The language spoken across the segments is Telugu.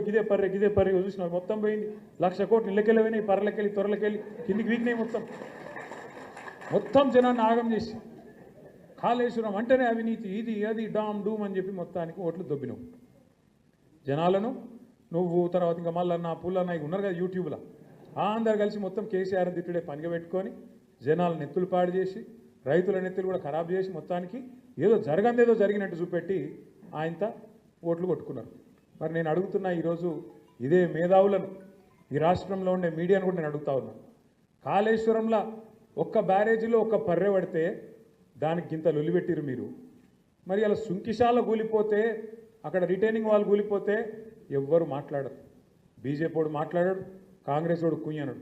గిదే పర్రె చూసిన మొత్తం పోయింది. 1,00,000 కోట్లు ఇళ్ళకెళ్ళి పోయినాయి, పర్రెలకెళ్ళి తొరలకెళ్ళి కిందికి వీకినాయి. మొత్తం జనాన్ని ఆగం చేసి కాళేశ్వరం అంటేనే అవినీతి, ఇది అది డామ్ డూమ్ అని చెప్పి మొత్తానికి ఓట్లు దొబ్బినావు జనాలను. నువ్వు తర్వాత ఇంకా మళ్ళీ పుల్లన్న ఉన్నారు కదా యూట్యూబ్లో, అందరు కలిసి మొత్తం కేసీఆర్ తిట్టుడే పనిగా పెట్టుకొని జనాలను నెత్తులు పాడు చేసి రైతుల నెత్తులు కూడా ఖరాబ్ చేసి మొత్తానికి ఏదో జరిగినట్టు చూపెట్టి ఆయనతో ఓట్లు కొట్టుకున్నారు. మరి నేను అడుగుతున్నా ఈరోజు ఇదే మేధావులను, ఈ రాష్ట్రంలో ఉండే మీడియాను కూడా నేను అడుగుతా ఉన్నా. కాళేశ్వరంలో ఒక్క బ్యారేజీలో ఒక్క పర్రె పడితే దానికి ఇంత లొలిపెట్టిరు మీరు. మరి అలా సుంకిశాల కూలిపోతే, అక్కడ రిటైనింగ్ వాళ్ళు కూలిపోతే ఎవ్వరు మాట్లాడరు. బీజేపీ వాడు మాట్లాడాడు, కాంగ్రెస్ వాడు కుయ్యనడు.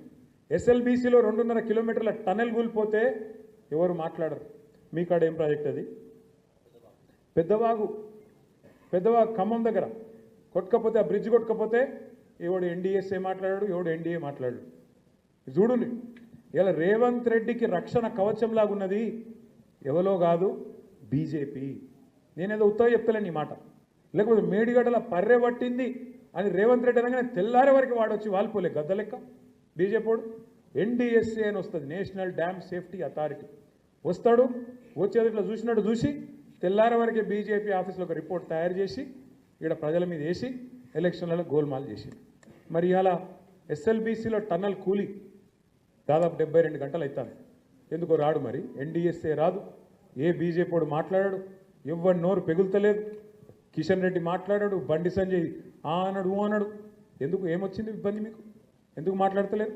ఎస్ఎల్బీసీలో 2.5 కిలోమీటర్ల టనెల్ కూలిపోతే ఎవరు మాట్లాడరు. మీ కాడ ఏం ప్రాజెక్ట్ అది? పెద్దవాగు ఖమ్మం దగ్గర కొట్టుకపోతే, ఆ బ్రిడ్జ్ కొట్టుకపోతే ఎవడు ఎన్డీఎస్ఏ మాట్లాడాడు, ఎవడు ఎన్డీఏ మాట్లాడాడు. చూడండి, ఇలా రేవంత్ రెడ్డికి రక్షణ కవచంలాగా ఉన్నది ఎవరో కాదు, బీజేపీ. నేనేదో ఉత్తగా చెప్తలేను ఈ మాట. లేకపోతే మేడిగడ్డల పర్రె పట్టింది అని రేవంత్ రెడ్డి అనగానే తెల్లారే వరకు వాడొచ్చి వాలిపోలే గద్ద లెక్క. బీజేపీ వాడు ఎన్డీఎస్ఏ అని వస్తుంది, నేషనల్ డ్యామ్ సేఫ్టీ అథారిటీ. వస్తాడు, వచ్చేది ఇట్లా చూసినట్టు చూసి తెల్లారే వరకే బీజేపీ ఆఫీస్లో ఒక రిపోర్ట్ తయారు చేసి ఇక్కడ ప్రజల మీద వేసి ఎలక్షన్లలో గోల్మాల్ చేసి. మరి ఇలా ఎస్ఎల్బీసీలో టన్నల్ కూలి దాదాపు 72 గంటలు అవుతుంది. ఎందుకో రాడు, మరి ఎన్డీఎస్ఏ రాదు, ఏ బీజేపీ వాడు మాట్లాడాడు, ఎవరి నోరు పెగులుతలేదు. కిషన్ రెడ్డి మాట్లాడాడు, బండి సంజయ్ అన్నాడు, ఎందుకు ఏమొచ్చింది ఇబ్బంది మీకు? ఎందుకు మాట్లాడతలేరు?